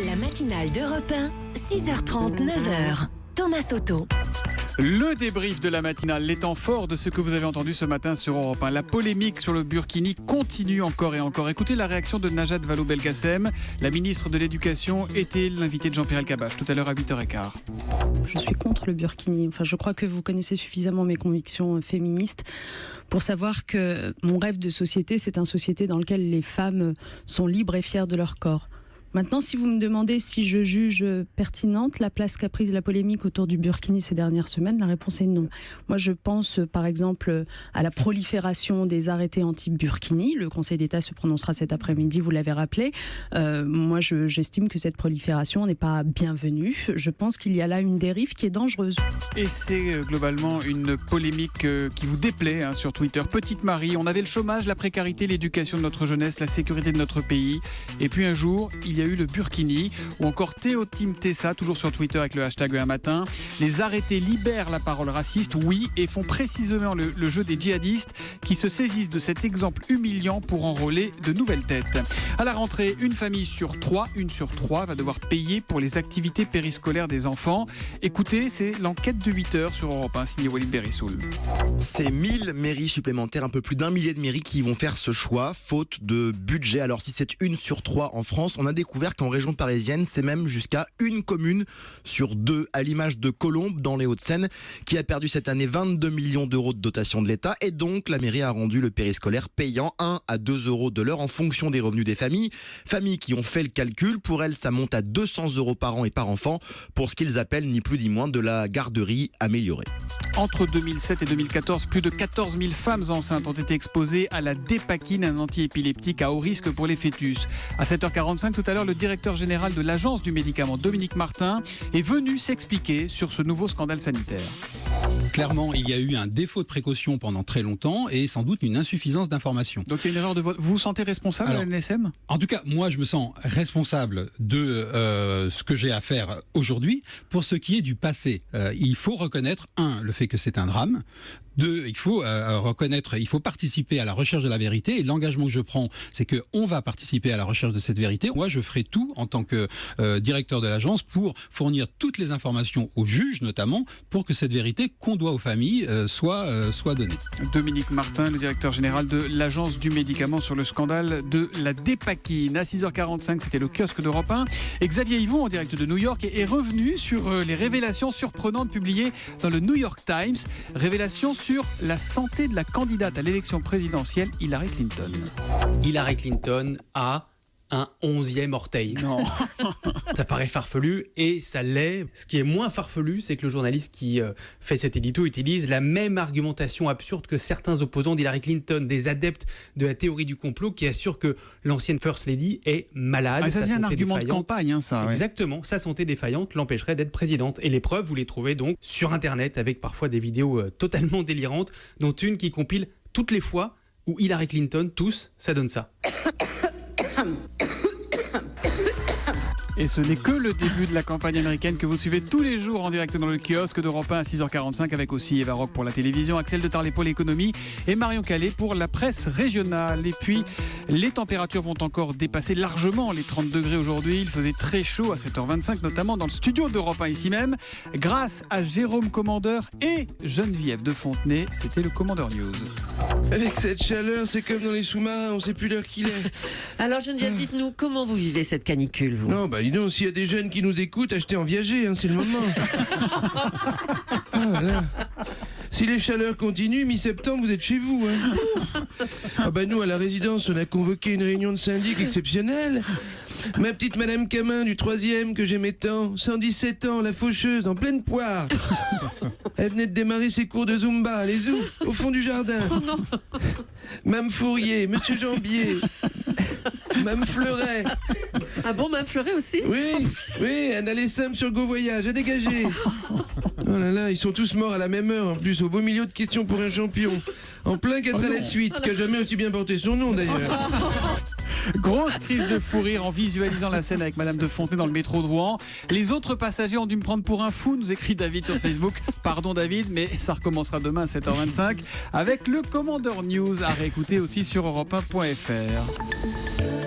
La matinale d'Europe 1, 6h30, 9h. Thomas Soto. Le débrief de la matinale, les temps forts de ce que vous avez entendu ce matin sur Europe 1. La polémique sur le burkini continue encore et encore. Écoutez la réaction de Najat Vallaud-Belkacem. La ministre de l'Éducation était l'invitée de Jean-Pierre Elkabbach tout à l'heure à 8h15. Je suis contre le burkini. Enfin, je crois que vous connaissez suffisamment mes convictions féministes pour savoir que mon rêve de société, c'est une société dans laquelle les femmes sont libres et fières de leur corps. Maintenant, si vous me demandez si je juge pertinente la place qu'a prise la polémique autour du burkini ces dernières semaines, la réponse est non. Moi, je pense par exemple à la prolifération des arrêtés anti-burkini. Le Conseil d'État se prononcera cet après-midi, vous l'avez rappelé. Moi, j'estime que cette prolifération n'est pas bienvenue. Je pense qu'il y a là une dérive qui est dangereuse. Et c'est globalement une polémique qui vous déplaît sur Twitter. Petite Marie, on avait le chômage, la précarité, l'éducation de notre jeunesse, la sécurité de notre pays. Et puis un jour, il y a eu le burkini, ou encore Théo Tim Tessa, toujours sur Twitter avec le hashtag un matin. Les arrêtés libèrent la parole raciste, oui, et font précisément le jeu des djihadistes qui se saisissent de cet exemple humiliant pour enrôler de nouvelles têtes. À la rentrée, une sur trois va devoir payer pour les activités périscolaires des enfants. Écoutez, c'est l'enquête de 8h sur Europe 1, signé Walid Berissoul. C'est 1000 mairies supplémentaires, un peu plus d'1 millier de mairies qui vont faire ce choix, faute de budget. Alors si c'est 1 sur 3 en France, on a découvert qu'en région parisienne, c'est même jusqu'à une commune sur 2, à l'image de Colombes dans les Hauts-de-Seine, qui a perdu cette année 22 millions d'euros de dotation de l'État, et donc la mairie a rendu le périscolaire payant 1 à 2 euros de l'heure en fonction des revenus des familles. Familles qui ont fait le calcul, pour elles ça monte à 200 euros par an et par enfant, pour ce qu'ils appellent ni plus ni moins de la garderie améliorée. Entre 2007 et 2014, plus de 14 000 femmes enceintes ont été exposées à la dépakine, un antiépileptique à haut risque pour les fœtus. À 7h45 tout à l'heure, le directeur général de l'Agence du médicament, Dominique Martin, est venu s'expliquer sur ce nouveau scandale sanitaire. Clairement, il y a eu un défaut de précaution pendant très longtemps et sans doute une insuffisance d'information. Donc il y a une erreur de vote. Vous vous sentez responsable à l'ANSM ? En tout cas, moi je me sens responsable de ce que j'ai à faire aujourd'hui. Pour ce qui est du passé, il faut reconnaître, le fait que c'est un drame. 2, il faut reconnaître, il faut participer à la recherche de la vérité, et l'engagement que je prends, c'est qu'on va participer à la recherche de cette vérité. Moi, je ferai tout en tant que directeur de l'agence pour fournir toutes les informations aux juges, notamment, pour que cette vérité qu'on doit aux familles soit donnée. Dominique Martin, le directeur général de l'Agence du médicament, sur le scandale de la dépakine. À 6h45, c'était le kiosque d'Europe 1. Et Xavier Yvon, en direct de New York, est revenu sur les révélations surprenantes publiées dans le New York Times. Révélations sur la santé de la candidate à l'élection présidentielle, Hillary Clinton. Hillary Clinton a un 11e orteil. Non. Ça paraît farfelu et ça l'est. Ce qui est moins farfelu, c'est que le journaliste qui fait cet édito utilise la même argumentation absurde que certains opposants d'Hillary Clinton, des adeptes de la théorie du complot qui assurent que l'ancienne First Lady est malade. Ça devient un argument de campagne, ça. Ouais. Exactement. Sa santé défaillante l'empêcherait d'être présidente. Et les preuves, vous les trouvez donc sur Internet avec parfois des vidéos totalement délirantes, dont une qui compile toutes les fois où Hillary Clinton tousse, ça donne ça. Et ce n'est que le début de la campagne américaine que vous suivez tous les jours en direct dans le kiosque d'Europe 1 à 6h45, avec aussi Eva Rock pour la télévision, Axel de Tarlet pour l'économie et Marion Calais pour la presse régionale. Et puis, les températures vont encore dépasser largement les 30 degrés aujourd'hui. Il faisait très chaud à 7h25, notamment dans le studio d'Europe 1 ici même. Grâce à Jérôme Commandeur et Geneviève de Fontenay, c'était le Commandeur News. Avec cette chaleur, c'est comme dans les sous-marins, on ne sait plus l'heure qu'il est. Alors Geneviève, dites-nous, comment vous vivez cette canicule, vous ? Non, dis donc, s'il y a des jeunes qui nous écoutent, achetez en viager, c'est le moment. Voilà. Si les chaleurs continuent, mi-septembre, vous êtes chez vous. Nous, à la résidence, on a convoqué une réunion de syndic exceptionnelle. Ma petite Madame Camin du 3e, que j'aimais tant, 117 ans, la faucheuse, en pleine poire. Elle venait de démarrer ses cours de Zumba, les zoos, au fond du jardin. Oh non. Mme Fourier, Monsieur Jambier, Mme Fleuret. Ah bon, Mme Fleuret aussi ? Oui, Anna Lessam sur Go Voyage, à dégager. Oh là là, ils sont tous morts à la même heure, en plus, au beau milieu de questions pour un champion. En plein 4 à la suite, qui a jamais aussi bien porté son nom d'ailleurs. Grosse crise de fou rire en visualisant la scène avec Madame de Fontenay dans le métro de Rouen. Les autres passagers ont dû me prendre pour un fou, nous écrit David sur Facebook. Pardon David, mais ça recommencera demain à 7h25 avec le Commandeur News à réécouter aussi sur europe1.fr.